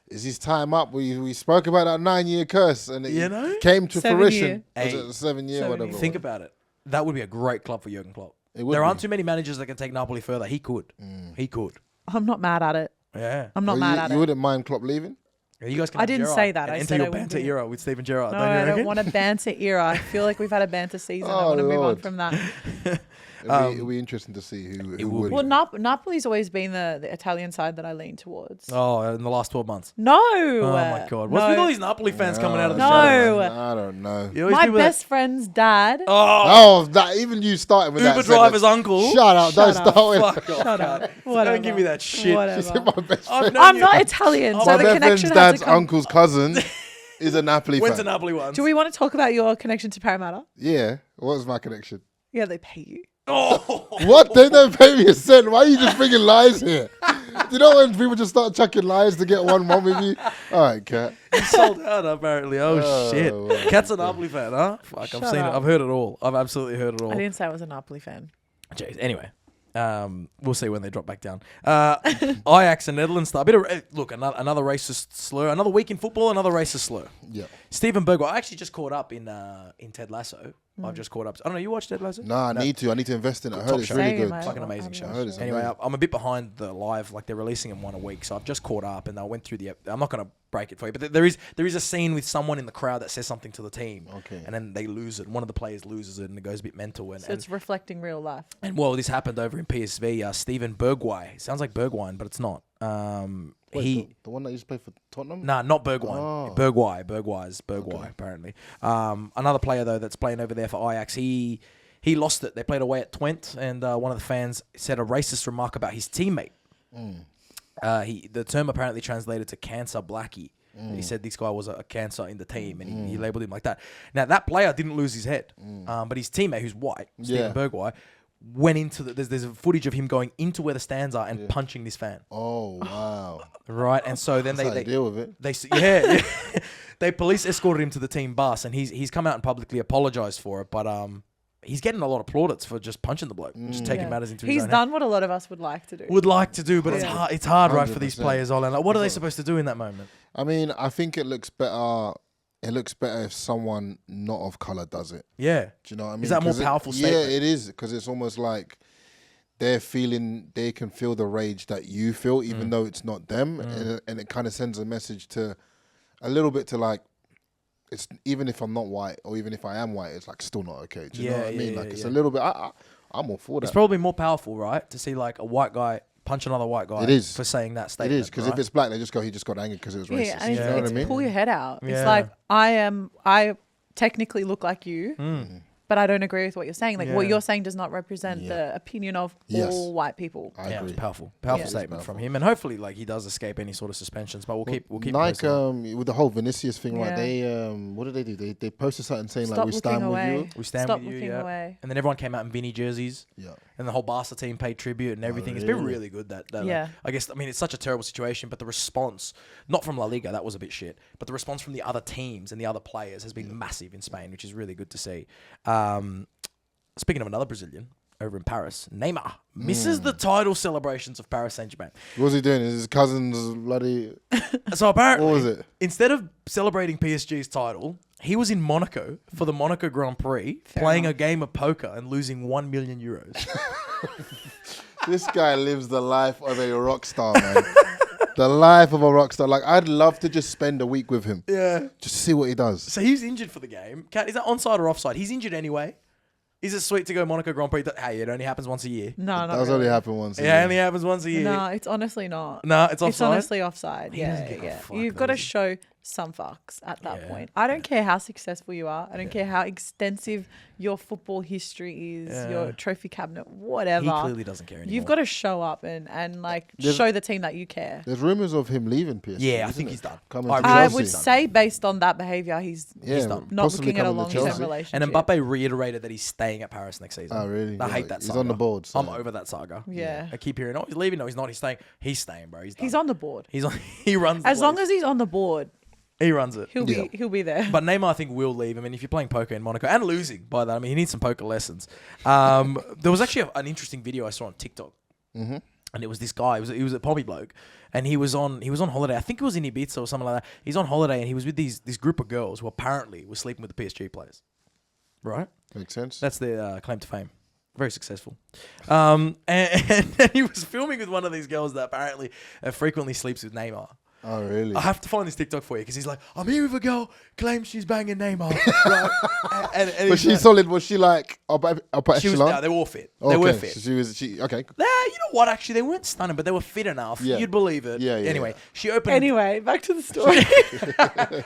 Is his time up? We spoke about that 9-year curse and it came to 7 fruition. year. Was Hey. it 7 year? 7 Whatever. year. it Think was. about it. That would be a great club for Jurgen Klopp. It would There be. aren't too many managers that can take Napoli further. He could. He could. I'm not mad at it. Yeah. I'm not Well, mad you, at you it. wouldn't mind Klopp leaving? Yeah, you guys can I have didn't Gerrard say that. and I enter said your I wouldn't banter do it. era with Steven Gerrard. No, don't you I don't reckon? want a banter era. I feel like we've had a banter season. I Oh, want to move on Lord. from that. It'll be interesting to see who will would. be. Well, Napoli's always been the Italian side that I lean towards. Oh, in the last 12 months. No. Oh, my God. What's with all these Napoli fans coming out of the No. shadows? I don't know. You always My people that- best friend's dad. Oh, Oh, that even you started with Uber that. driver's sentence. uncle. Shut up! Don't Shut up. start with. Fuck off. Shut up. Kat. Whatever. Don't give me that shit. Whatever. She said my best I've friend. known I'm you- not Italian, so My the best connection friend's has dad's to come. uncle's cousin is a Napoli Went to fan. Napoli once. Do we want to talk about your connection to Parramatta? Yeah, what was my connection? Yeah, they pay you. Oh. What? They don't pay me a cent. Why are you just bringing lies here? You know when people just start chucking lies to get one with you? All right, Kat. He sold out apparently. Oh, shit. well, Cat's a Napoli fan, huh? Fuck, I've Shut seen it. up. I've heard it all. I've absolutely heard it all. I didn't say I was a Napoli fan. Jeez. Anyway, we'll see when they drop back down. Ajax and Netherlands. A bit of look, another racist slur. Another week in football. Another racist slur. Yeah. Stephen Bergwijn. I actually just caught up in Ted Lasso. I've just caught up. I don't know. You watched Ted Lasso? Nah, I need to. I need to invest in it. I heard Top it's show. really Same, good. I Fucking haven't amazing show. I heard it's Anyway, amazing. I'm a bit behind the live. Like they're releasing them one a week, so I've just caught up and I went through the. I'm not going to break it for you, but there is a scene with someone in the crowd that says something to the team, Okay. and then they lose it. One of the players loses it, and it goes a bit mental. And So it's reflecting real life. well, this happened over in PSV. Stephen Bergwijn. It sounds like Bergwijn, but it's not. Wait, the one that used to play for Tottenham? Nah, not Bergwijn. Oh. Bergwijn's apparently. Another player though that's playing over there for Ajax. He lost it. They played away at Twente, and one of the fans said a racist remark about his teammate. The term apparently translated to cancer blackie. He said this guy was a cancer in the team, and he labelled him like that. Now that player didn't lose his head, but his teammate, who's white, Stephen Bergwijn, went into there's a footage of him going into where the stands are and punching this fan. Oh, wow. Right, and so then That's how they you deal with it. they they police escorted him to the team bus, and he's come out and publicly apologized for it, but he's getting a lot of plaudits for just punching the bloke, just taking matters into his He's own done what a lot of us would like to do. would like to do, but Yeah. it's hard right for these 100%. players. Olan, like, what are they supposed to do in that moment? I mean, I think it looks better it looks better if someone not of colour does it. Yeah. Do you know what I mean? Is that more 'Cause powerful statement? Yeah, it is, because it's almost like they can feel the rage that you feel, even though it's not them, and it kind of sends a message to a little bit to like, it's even if I'm not white or even if I am white, it's like still not okay. Do you know what I mean? Like it's a little bit. I'm all for that. It's probably more powerful, right, to see like a white guy punch another white guy. It is for saying that It statement. is, because right? if it's black, they just go, he just got angry because it was racist. Yeah, and You know what I mean? pull your head out. Yeah. It's like I technically look like you, but I don't agree with what you're saying. Like what you're saying does not represent the opinion of all white people. I yeah, agree. it's powerful Yeah. statement from him, and hopefully, like he does escape any sort of suspensions. But we'll keep Like posting. with the whole Vinicius thing, right? Yeah. They what did they do? They posted something saying Stop like, "We looking stand away. with you." We stand Stop with you, looking yeah. away. And then everyone came out in Vinny jerseys. Yeah. And the whole Barca team paid tribute and everything. It's been really good. That Yeah. I guess, I mean, it's such a terrible situation, but the response, not from La Liga, that was a bit shit, but the response from the other teams and the other players has been massive in Spain, which is really good to see. Speaking of another Brazilian, over in Paris, Neymar misses the title celebrations of Paris Saint-Germain. What was he doing? Is his cousin's bloody? So apparently, What was it? instead of celebrating PSG's title, he was in Monaco for the Monaco Grand Prix, playing a game of poker and losing 1 million euros. This guy lives the life of a rock star, man. The life of a rock star. Like, I'd love to just spend a week with him. Yeah. Just see what he does. So he's injured for the game. Kat, is that onside or offside? He's injured anyway. Is it sweet to go Monaco Grand Prix? Hey, it only happens once a year. No, not That was really. only happened once. It only happens once a year. No, it's honestly not. No, it's offside. It's honestly offside. He doesn't Yeah, give a yeah. fuck, You've got to does he? show some fucks at that Yeah. point. I don't care how successful you are. I don't care how extensive your football history is, Yeah. your trophy cabinet, whatever. He clearly doesn't care anymore. You've got to show up and like There's- show the team that you care. There's rumours of him leaving PSG. Yeah, I isn't think it? he's done. Coming I to I Chelsea. would say based on that behavior, he's Yeah, done. not possibly looking at a coming to long-term Chelsea. relationship. And Mbappe reiterated that he's staying at Paris next season. Oh, really? I Yeah, hate that he's saga. on the board, so- I'm over that saga. Yeah. I keep hearing, oh, he's leaving. No, he's not. He's staying. He's staying, bro. He's done. He's on the board. He's on. He runs. As the long place. as he's on the board, he runs it. he'll be there. But Neymar, I think, will leave. I mean, if you're playing poker in Monaco and losing by that, I mean, he needs some poker lessons. There was actually an interesting video I saw on TikTok, and it was this guy. He was a Pommy bloke, and he was on holiday. I think it was in Ibiza or something like that. He's on holiday, and he was with this group of girls who apparently were sleeping with the PSG players. Right? Makes sense. That's their claim to fame. Very successful. And he was filming with one of these girls that apparently frequently sleeps with Neymar. Oh, really? I have to find this TikTok for you because he's like, I'm here with a girl, claims she's banging Neymar. Right? and Was he's she solid? Was she like upper she was, echelon? no, they were all fit. They were fit. So okay. You know what? Actually, they weren't stunning, but they were fit enough. Yeah. You'd believe it. Yeah, Anyway, yeah. she opened. Anyway, back to the story.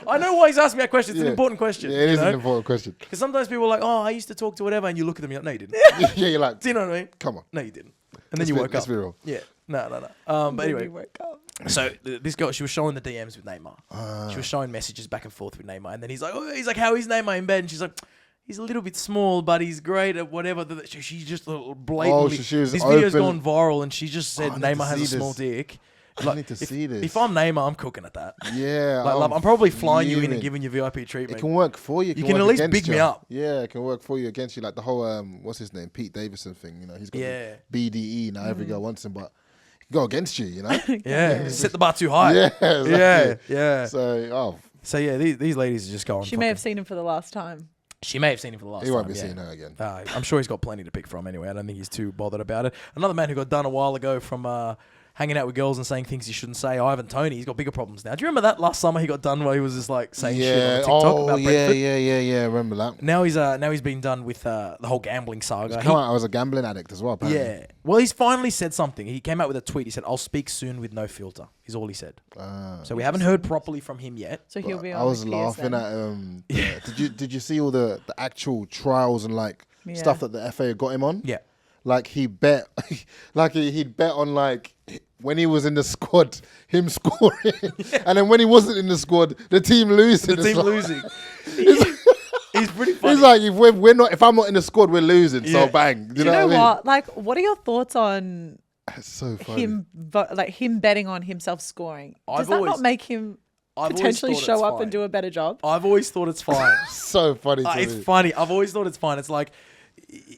I know why he's asking me that question. It's an Yeah. important question. Yeah, it is you know? an important question. Because sometimes people are like, oh, I used to talk to whatever, and you look at them, you're like, no, you didn't. Yeah, you're like, Do you know what I mean? come on. No, you didn't. And then you woke Let's up. be real. Yeah. No. But Then anyway, you woke up. so this girl, she was showing the DMs with Neymar. She was showing messages back and forth with Neymar, and then he's like, how is Neymar in bed? And she's like, he's a little bit small, but he's great at whatever. She just blatantly. she was this video's open. gone viral, and she just said I need to Neymar has a see small this. dick. I need to see this. If I'm Neymar, I'm cooking at that. Yeah. Like, love, I'm probably flying you in fuming. and giving you VIP It treatment. can work for you. You can at work least against big me you. up. Yeah, it can work for you against you. Like the whole what's his name, Pete Davidson thing. You know, he's got Yeah. the BDE now. Every girl wants him, but he can go against you. You know. Yeah, set the bar too high. Yeah, exactly. Yeah. So, So yeah, these ladies are just going. She may have seen him for the last time. She may have seen him for the last he won't time. be yeah. seeing her again. I'm sure he's got plenty to pick from anyway. I don't think he's too bothered about it. Another man who got done a while ago from hanging out with girls and saying things he shouldn't say, Toney, he's got bigger problems now. Do you remember that last summer he got done while he was just like saying shit on TikTok about Brentford? yeah. Remember that? Now he's been done with the whole gambling saga. Come on, I was a gambling addict as well. Apparently. Yeah. Well, he's finally said something. He came out with a tweet. He said, "I'll speak soon with no filter." Is all he said. So we haven't heard properly from him yet. So he'll be on I was the laughing PSN. at did you see all the actual trials and like stuff that the FA got him on? Yeah. Like he bet, he'd bet on like when he was in the squad, him scoring, and then when he wasn't in the squad, the team losing. The team losing. He's pretty funny. He's like, if I'm not in the squad, we're losing. So Yeah. bang. Do you know what? Like, what are your thoughts on It's so funny. him betting on himself scoring? Does I've that always- not make him I've always potentially thought it's show up fine. and do a better job? I've always thought it's fine. So funny. To It's me. funny. I've always thought it's fine. It's like,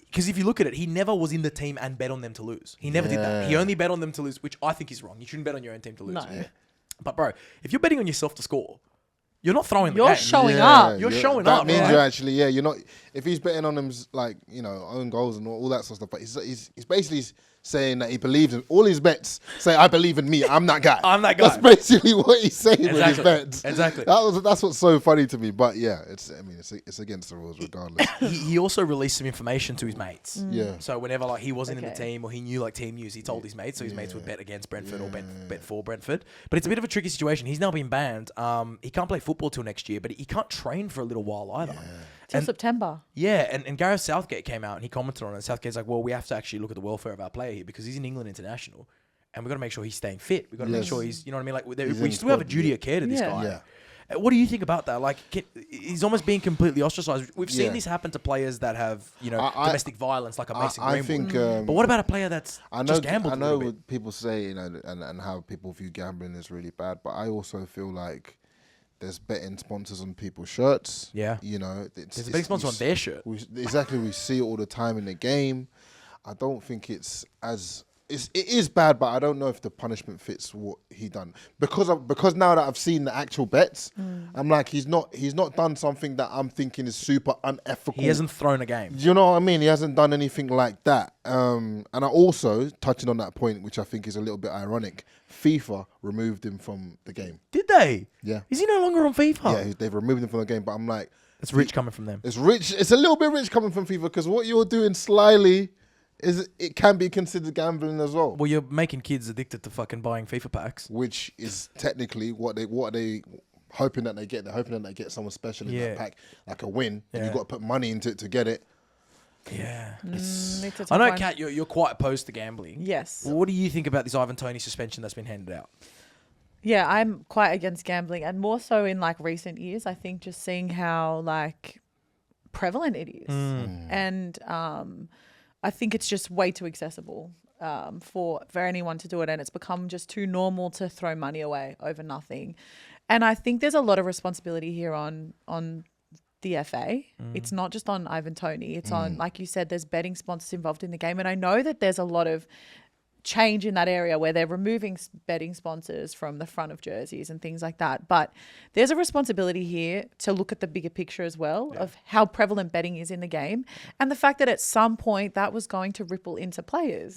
because if you look at it, he never was in the team and bet on them to lose. He never did that. He Yeah. only bet on them to lose, which I think is wrong. You shouldn't bet on your own team to lose. No. But bro, if you're betting on yourself to score, you're not throwing the You're game. showing up. You're showing that up, means right? you're actually, you're not. If he's betting on him, like, own goals and all that sort of stuff, but he's basically saying that he believes in all his bets. Say, I believe in me. I'm that guy. I'm that guy. That's basically what he's saying with his bets. Exactly. That's what's so funny to me. But yeah, it's against the rules regardless. He also released some information to his mates. Yeah. So whenever like he wasn't in the Okay. team or he knew like team news, he told his mates. So his mates would bet against Brentford or bet for Brentford. But it's a bit of a tricky situation. He's now been banned. He can't play football till next year, but he can't train for a little while either. Till And- September. Yeah, and Gareth Southgate came out and he commented on it. Southgate's like, well, we have to actually look at the welfare of our player here because he's an England international, and we've got to make sure he's staying fit. We've got to make Yes. sure he's, you know what I mean? Like, He's we in still have a squad, duty yeah. of care to this Yeah. guy. Yeah. What do you think about that? Like, he's almost being completely ostracized. We've seen Yeah. this happen to players that have, I- domestic violence, like a Mason I Greenwood. think. But what about a player that's just gambled I a know little bit? what people say, and how people view gambling is really bad. But I also feel like there's betting sponsors on people's shirts. Yeah. There's a big sponsor on their shirt. We see it all the time in the game. I don't think it is bad, but I don't know if the punishment fits what he done because now that I've seen the actual bets, I'm like he's not done something that I'm thinking is super unethical. He hasn't thrown a game. Do you know what I mean? He hasn't done anything like that. And I also, touching on that point, which I think is a little bit ironic, FIFA removed him from the game. Did they? Yeah. Is he no longer on FIFA? Yeah, they've removed him from the game. But I'm like, It's rich coming from them. it's rich. It's a little bit rich coming from FIFA because what you're doing slyly it can be considered gambling as well. Well, you're making kids addicted to fucking buying FIFA packs. Which is technically what they hoping that they get. They're hoping that they get someone special in that pack, like a win. And you've got to put money into it to get it. Yeah. It's a tough I know, one. Kat, you're quite opposed to gambling. Yes. Well, what do you think about this Ivan Toney suspension that's been handed out? Yeah, I'm quite against gambling, and more so in like recent years. I think just seeing how like prevalent it is, and I think it's just way too accessible for anyone to do it, and it's become just too normal to throw money away over nothing. And I think there's a lot of responsibility here on the FA. It's not just on Ivan Toney. It's on, like you said, there's betting sponsors involved in the game, and I know that there's a lot of change in that area where they're removing betting sponsors from the front of jerseys and things like that. But there's a responsibility here to look at the bigger picture as well of how prevalent betting is in the game and the fact that at some point that was going to ripple into players.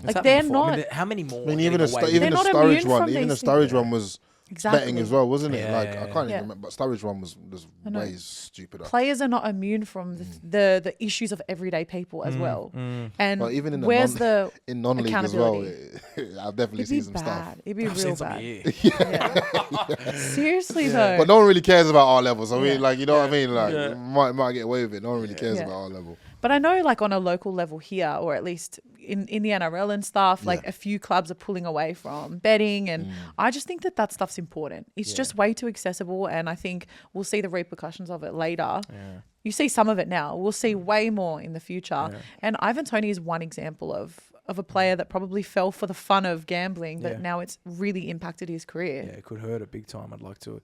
Like they're not. I mean, how many more? I mean, are even getting away with They're the not Sturridge immune one, from even the these Sturridge things. one was Exactly. betting as well, wasn't it? Yeah, Like yeah, I can't yeah. even remember, but Sturridge one was know. way stupider. Players are not immune from the issues of everyday people as well. And But even in the where's the in non-league as well, accountability? I've definitely It'd be seen some stuff. bad. It'd be I've real seen some bad. here. Yeah. Seriously though. But no one really cares about our levels. I mean, Yeah. like, you know what I mean? Like, Yeah. might get away with it. No one really cares Yeah. about our level. But I know like on a local level here, or at least in the NRL and stuff, like Yeah. a few clubs are pulling away from betting. And I just think that stuff's important. It's just way too accessible. And I think we'll see the repercussions of it later. Yeah. You see some of it now. We'll see way more in the future. Yeah. And Ivan Toney is one example of a player that probably fell for the fun of gambling, but Yeah. now it's really impacted his career. Yeah, it could hurt it big time. I'd like to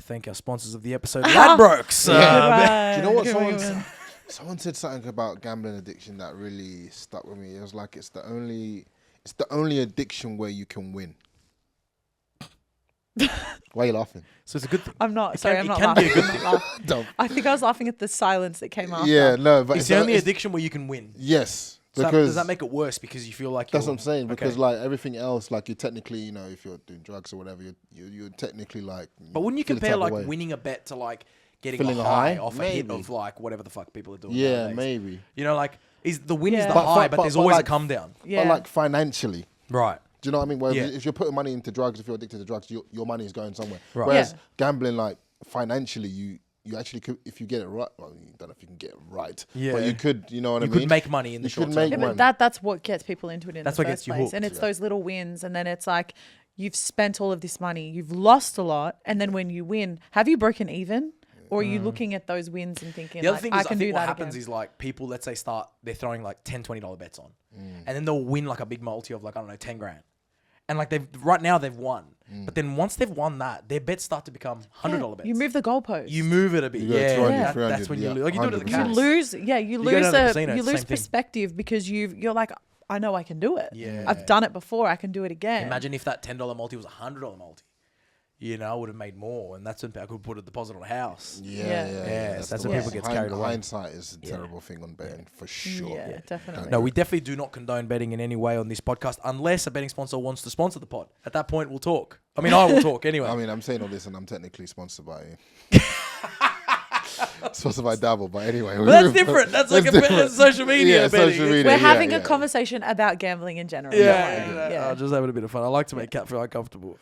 thank our sponsors of the episode, Ladbrokes. Do you know what Good someone said something about gambling addiction that really stuck with me. It was like it's the only addiction where you can win. Why are you laughing? So it's a good thing. I'm not. Sorry, I'm it not can be laughing. a good I'm thing. not laughing. Dumb. I think I was laughing at the silence that came after. Yeah, no, but It's the only addiction where you can win. Yes, So because does that make it worse because you feel like that's you're, what I'm saying. Because okay. like everything else, like you're technically, if you're doing drugs or whatever, you're technically like. But wouldn't you feel the compare type like of way. winning a bet to like getting Feeling a a high high? off a hit Maybe. of like whatever the fuck people are doing? Yeah, nowadays? maybe. You know, like is the win is Yeah. the But high, fi- but there's but always like- a come down. Yeah. But like financially. Right. Do you know what I mean? Where Yeah. if you're putting money into drugs, if you're addicted to drugs, your money is going somewhere. Right. Whereas Yeah. gambling, like financially, you actually could, if you get it right. Well, you don't know if you can get it right. Yeah. But you could. You know what I You mean? could make money in the You short could term. make Yeah, money. but that's what gets people into it in That's the what first gets you place. And hooked. it's those little wins, and then it's like you've spent all of this money, you've lost a lot, and then when you win, have you broken even? Or are you looking at those wins and thinking, The other like, thing I is, I can think do what that happens again? is like people, let's say, they're throwing like $10, $20 bets on, and then they'll win like a big multi of like I don't know 10 grand, and like right now they've won, but then once they've won that, their bets start to become $100 bets. You move the goalpost. You move it a bit, You go yeah. 200, That's 300, when you yeah, lose. Like you do it at the 100%. you cats. lose, you go lose down to the casino, you it's the lose same thing. perspective because you're like, I know I can do it. Yeah. I've done it before. I can do it again. Imagine if that $10 multi was a $100 multi. you know, I would have made more, and that's when I could put a deposit on a house. Yeah. That's the when worst. people get carried away. Hindsight is a terrible thing on betting, for sure. Yeah, definitely. No, we definitely do not condone betting in any way on this podcast unless a betting sponsor wants to sponsor the pod. At that point, we'll talk. I mean, I will talk anyway. I mean, I'm saying all this, and I'm technically sponsored by you. Sponsored by Dabble, but anyway. But that's different. That's like a social media. Yeah, betting. social media. We're having yeah. a conversation about gambling in general. Yeah. Just having a bit of fun. I like to make Kat feel uncomfortable.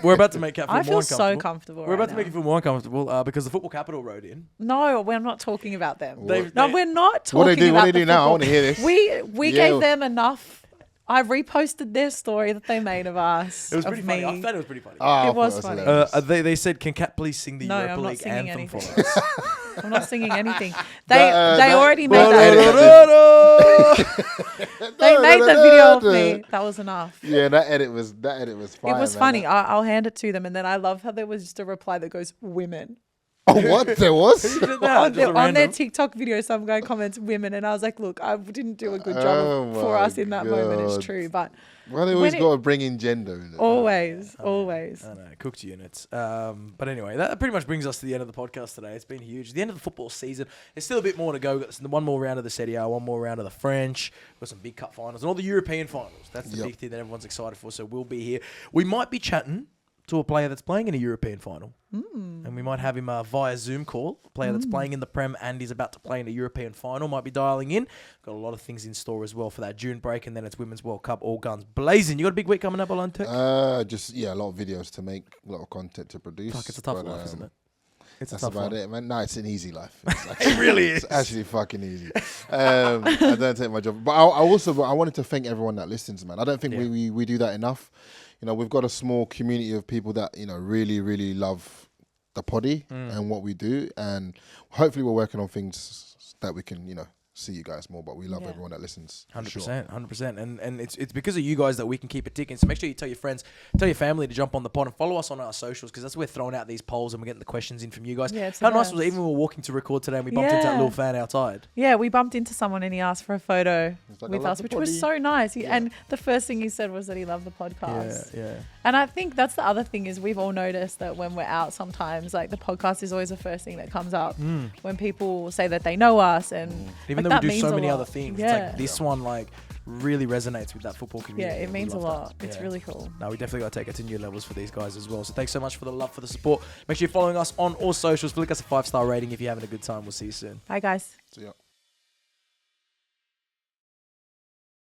We're about to make Kat feel I more feel uncomfortable. so comfortable. We're about to right make you now. feel more uncomfortable because the Football Capital wrote in. No, we're not talking about them. What? No, we're not talking What they do? about What they the do now? I football. want to hear this. We Yeah. gave them enough. I reposted their story that they made of us. It was of pretty funny. I me. thought it was pretty funny. Ah, I It thought was that funny. hilarious. They said, "Can Kat please sing the No, Europa I'm not League singing anthem for anything. us?" I'm not singing anything. They That- already made that- that. They made the video of me. That was enough. Yeah, that edit was fine. It was man. funny. I'll hand it to them, and then I love how there was just a reply that goes "women." Oh, what? There was? On their TikTok video, some guy comments "women," and I was like, "Look, I didn't do a good job Oh for my us in that moment. It's God. true, but Well, they always When got to bring in gender. In it. always." I know, cooked units. But anyway, that pretty much brings us to the end of the podcast today. It's been huge. The end of the football season. There's still a bit more to go. We've got one more round of the Serie A, one more round of the French. We've got some big cup finals and all the European finals. That's the Yep. Mm. big thing that everyone's excited for. So we'll be here. We might be chatting to a player that's playing in a European final. And we might have him via Zoom call, a player that's playing in the Prem and is about to play in a European final, might be dialing in. Got a lot of things in store as well for that June break, and then it's Women's World Cup, all guns blazing. You got a big week coming up, OLANTEKKERS? A lot of videos to make, a lot of content to produce. Fuck, it's a tough life, isn't it? It's That's a tough about life. it, man. No, it's an easy life. It really is. It's actually fucking easy. I don't take my job, but I wanted to thank everyone that listens, man. I don't think we do that enough. You know, we've got a small community of people that really, really love the poddy and what we do, and hopefully we're working on things that we can, see you guys more. But we love everyone that listens. 100%, 100%, and it's because of you guys that we can keep it ticking. So make sure you tell your friends, tell your family to jump on the pod and follow us on our socials, because that's where we're throwing out these polls and we're getting the questions in from you guys. Yeah, it's How the nice was it? best. Even when we were walking to record today and we bumped into that Yeah. little fan outside. Yeah, we bumped into someone and he asked for a photo He's like, with "I love us, the which was poddy." so nice. And the first thing he said was that he loved the podcast. Yeah. And I think that's the other thing is we've all noticed that when we're out sometimes, like the podcast is always the first thing that comes up when people say that they know us. And Even like, though that we do means so a many lot. other things, Yeah. it's like this one really resonates with that football community. Yeah, it We means a love lot. that. It's Yeah. really cool. No, we definitely got to take it to new levels for these guys as well. So thanks so much for the love, for the support. Make sure you're following us on all socials. Flick us a 5-star rating if you're having a good time. We'll see you soon. Bye, guys. So, yeah.